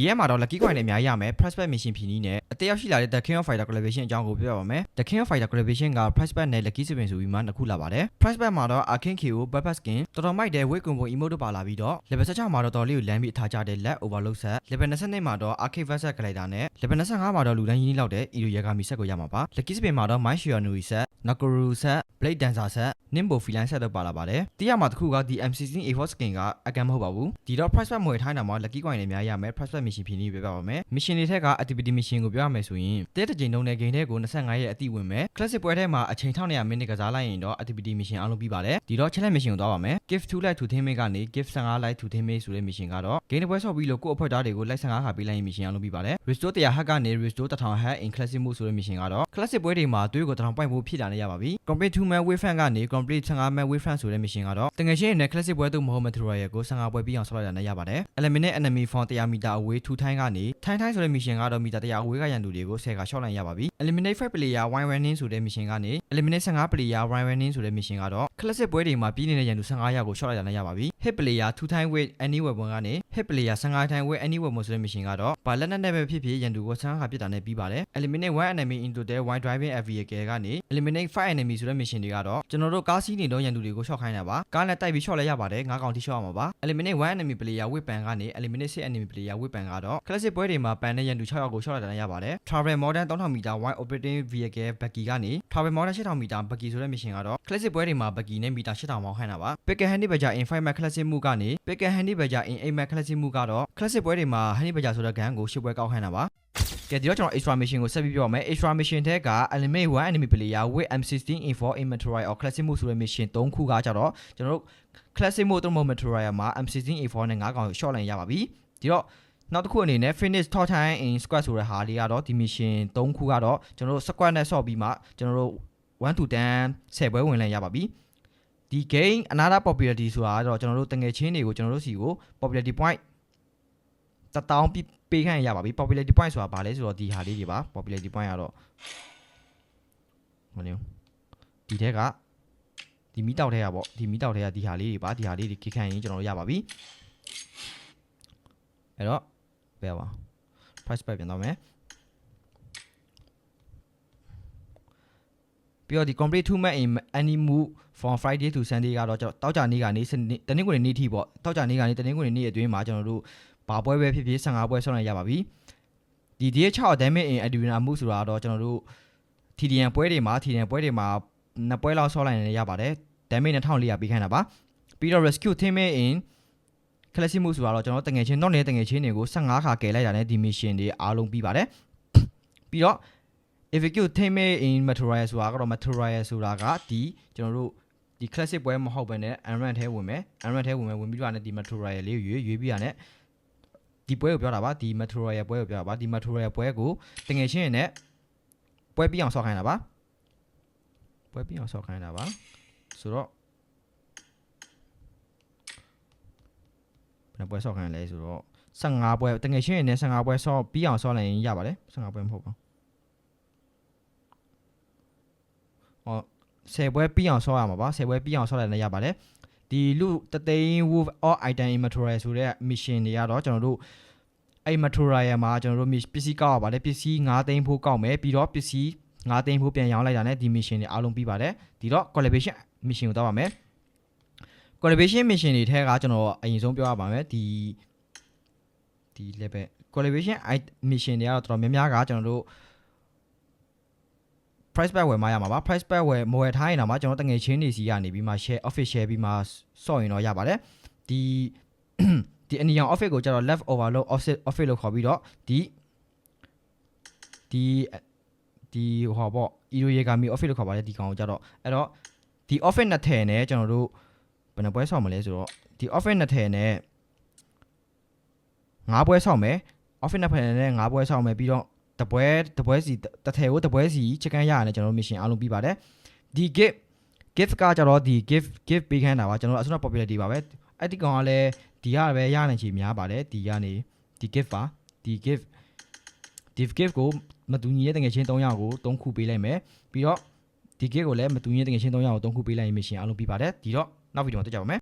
ဒီရက်မှာတော့ lucky coin နဲ့အများကြီးရမယ် price bet mission ဖြီးနည်းနဲ့အတယောက်ရှိလာတဲ့ The King of Fighter collaboration အကြောင်းကိုပြောပြပါမယ် The King of Fighter collaboration က price bet နဲ့ lucky spin ဆိုပြီးမှနှစ်ခုလာပါတယ် price bet မှာတော့ Arcane KO Purple Skin တော်တော်မိုက်တဲ့ weight combo emote တို့ပါလာပြီးတော့ level 16မှာတော့တော်လေးကိုလမ်းပြီးအထားကြတဲ့ let overload set level 22မှာတော့ Arcane Versus Glider နဲ့ level 25မှာတော့လူတိုင်းရင်းနှီးလောက်တဲ့ Iro Yagami set ကိုရမှာပါ lucky spin မှာတော့ My Shiranui set Nakuru set Blade Dancer set Nimbo Feline set တို့ပါလာပါတယ်တိရမှာတစ်ခုကဒီ M16 A4 skin ကအကန့်မဟုတ်ပါဘူးဒီတော့ price bet မွေထိုင်းတာမှာ lucky coin နဲ့အများကြီးရမယ် price bet mission ဖြီးနည်းပြပါမယ် mission တွေထက်က activity mission ကိုပြောရမယ်ဆိုရင်တဲတစ်ချိန်လုံးနဲ့ game ထဲကို25ရက်အတိဝင်မယ် classic ပွဲထဲမှာအချိန်1900မိနစ်ကစားလိုက်ရင်တော့ activity mission အားလုံးပြီးပါတယ်ဒီတော့ challenge mission ကိုသွားပါမယ် give 2 like to teammate ကနေ give 15 like to teammate ဆိုတဲ့ mission ကတော့ game ပွဲဆော့ပြီးလို့ကိုယ့်အဖွဲ့သားတွေကို like 15ခါပေးလိုက်ရင် mission အားလုံးပြီးပါတယ် restore 100 hack ကနေ restore 1000 hack in classic mode ဆိုတဲ့ mission ကတော့ classic ပွဲတွေမှာသွေးကို1000 point ဖို့ဖြစ်လာနေရပါပြီ complete 2 man wave fan ကနေ complete 15 man wave fan ဆိုတဲ့ mission ကတော့တကယ်ချင်းနဲ့ classic ပွဲသို့မဟုတ် tutorial ကို15ပွဲပြီးအောင်ဆော့လိုက်တာနဲ့ရပါတယ် eliminate enemy from 100 meter away 2 time ကနေ time ဆိုတဲ့ mission ကတော့ meter 100 away ကရန်သူတွေကို10ခါရှော့လိုက်ရပါပြီ eliminate 5 player wine running ဆိုတဲ့ mission ကနေ eliminate 15 player wine running ဆိုတဲ့ mission ကတော့ classic ပွဲတွေမှာပြီးနေတဲ့ရန်သူ15ယောက်ကိုရှော့လိုက်တာနဲ့ရပါပြီ hit player 2 time with any weapon ကနေ hit player 15 time with any weapon ဆိုတဲ့ mission ကတော့ဘာလက်နက်နဲ့ပဲဖြစ်ဖြစ်ရန်သူကို15ခါပစ်တာနဲ့ပြီးပါတယ် eliminate one enemy into the while driving a vehicle ကနေ eliminate 5 enemy ဆိုတဲ့ mission တွေကတော့ကျွန်တော်တို့ကားစီးနေတော့ရန်သူတွေကိုရှော့ခိုင်းတာပါကားနဲ့တိုက်ပြီးရှော့လိုက်ရပါတယ်9កောင်ထိရှော့ရမှာပါ eliminate one enemy player with ban ကနေ eliminate 6 enemy player with ban ကတော့ classic ပွဲတွေမှာပန်တဲ့ရန်သူ6ယောက်ကိုရှော့လိုက်တာနဲ့ရပါတယ် travel modern 3000 meter wide operating vehicle buggy ကနေ travel modern 8000 meter buggy ဆိုတဲ့ mission ကတော့ classic ပွဲတွေမှာ buggy နဲ့ meter 8000မောင်းခိုင်းတာပါ pick handy badger in 5 max classic move ကနေ pick handy badger in 8 max classic move ကတော့ classic ပွဲတွေမှာ handy badger ဆိုတဲ့ gun ကို10ပွဲကောက်ခိုင်းတာပါကဲဒီတော့ကျွန်တော် extra mission ကိုဆက်ပြီးပြောရမယ် extra mission ထဲက eliminate one enemy player with M16 info inventory or classic mode ဆိုတဲ့ mission 3ခုကကြတော့ကျွန်တော်တို့ classic mode တို့ inventory မှာ M16 info နဲ့9កောင် short line ရပါပြီဒီတော့နောက်တစ်ခုအနေနဲ့ finish top time in squad ဆိုတဲ့ဟာလေးကတော့ဒီ mission 3ခုကတော့ကျွန်တော်တို့ squad နဲ့ဆော့ပြီးမှကျွန်တော်တို့1 to 10 10ပွဲဝင်လိုက်ရပါပြီဒီ game another popularity ဆိုတာကတော့ကျွန်တော်တို့တငယ်ချင်းတွေကိုကျွန်တော်တို့စီကို popularity point 1000ပေးခိုင်းရပါပြီ popularity point ဆိုတာဘာလဲဆိုတော့ဒီဟာလေးတွေပါ popularity point ကတော့မလို့ဒီထက်ကဒီမီတောက်ထဲကပေါ့ဒီမီတောက်ထဲကဒီဟာလေးတွေပါဒီဟာလေးတွေခိခိုင်းရင်ကျွန်တော်တို့ရပါပြီအဲ့တော့ဘယ်ပါ price bet ပြန်တော့မယ်ပြီးတော့ဒီ complete 2 match in any move from Friday to Sunday ကတော့တောက်ကြနေ့ကနေတနင်္ဂနွေနေ့ထိပေါ့တောက်ကြနေ့ကနေတနင်္ဂနွေနေ့အတွင်းမှာကျွန်တော်တို့ဘာပွဲပဲဖြစ်ဖြစ်15ပွဲဆော့နိုင်ရပါပြီဒီ DH6 damage in arena move ဆိုတာတော့ကျွန်တော်တို့ TDM ပွဲတွေမှာ2ပွဲလောက်ဆော့လိုက်နေရပါတယ် damage 2400ပေးခိုင်းတာပါပြီးတော့ rescue teammate in classic move ဆိုတော့ကျွန်တော်တငယ်ချင်းတော့နေတဲ့တငယ်ချင်းတွေကို15ခါကယ်လိုက်တာနဲ့ဒီ mission တွေအားလုံးပြီးပါတယ်ပြီးတော့ execute teammate in material ဆိုတာကတော့ material ဆိုတာကဒီကျွန်တော်တို့ဒီ classic ပွဲမဟုတ်ဘဲနဲ့ unrun ထဲဝင်မယ်ဝင်ပြီးတော့လည်းဒီ material လေးကိုရွေးပြီးတာနဲ့ဒီပွဲကိုပြောတာပါဒီ material ပွဲကိုပြောတာပါဒီ material ပွဲကိုတငယ်ချင်းနဲ့ပွဲပြီးအောင်ဆော့ခိုင်းတာပါပွဲပြီးအောင်ဆော့ခိုင်းတာပါဆိုတော့ဘယ်ပွဲဆော့ခိုင်းလဲဆိုတော့15ပွဲတငယ်ချင်းနဲ့15ပွဲဆော့ပြီးအောင်ဆော့လိုက်ရင်ရပါတယ်15ပွဲမဟုတ်ပါ10ပွဲပြီးအောင်ဆော့ရမှာပါ10ပွဲပြီးအောင်ဆော့လိုက်လည်းရပါတယ်ဒီလူတသိန်း wolf all item inventory ဆိုတဲ့ mission တွေကတော့ကျွန်တော်တို့အဲ့ material မှာကျွန်တော်တို့ပစ္စည်းကောက်ရပါတယ်ပစ္စည်း9သိန်းဖို့ကောက်မယ်ပြီးတော့ပစ္စည်း9သိန်းဖို့ပြန်ရောင်းလိုက်တာနဲ့ဒီ mission တွေအားလုံးပြီးပါတယ်ဒီတော့ collaboration mission ကိုတောက်ပါမယ် collaboration mission တွေထဲကကျွန်တော်အရင်ဆုံးပြောရပါမယ်ဒီ level collaboration mission တွေကတော့တော်တော်များများကကျွန်တော်တို့ price bet ဝယ်မရမှာပါ price bet ဝယ်မဝယ်ထားရင်တော့မှကျွန်တော်တငယ်ချင်းတွေစီကနေပြီးမှ share office share ပြီးမှဆော့ရင်တော့ရပါတယ်ဒီအနီရောင် office ကိုကျတော့ left overload office လို့ခေါ်ပြီးတော့ဒီဟောပေါ့ Iro Yagami office လို့ခေါ်ပါတယ်ဒီကောင်ကိုကျတော့အဲ့တော့ဒီ office နှစ်ထည်နဲ့ကျွန်တော်တို့ဘယ်နှပွဲဆော့မလဲဆိုတော့ဒီ office နှစ်ထည်နဲ့5ပွဲဆော့မယ် office နှစ်ထည်နဲ့5ပွဲဆော့မယ်ပြီးတော့တပွဲစီတစ်ထည်ကိုတပွဲစီချက်ကန်းရရတယ်ကျွန်တော်တို့ mission အားလုံးပြီးပါတယ်ဒီ gift ကကျတော့ဒီ gift ပေးခိုင်းတာပါကျွန်တော်အစွမ်း popularity ပါပဲအဲ့ဒီကောင်ကလည်းဒီကပဲရနိုင်ချေများပါတယ်ဒီကနေဒီ gift ပါဒီ gift ကိုမတူညီတဲ့တကယ်ချင်း3ယောက်ကို3ခုပေးလိုက်မယ်ပြီးတော့ဒီ gift ကိုလည်းမတူညီတဲ့တကယ်ချင်း3ယောက်ကို3ခုပေးလိုက်ရင် mission အားလုံးပြီးပါတယ်ဒီတော့နောက်ဗီဒီယိုမှာတွေ့ကြပါမယ်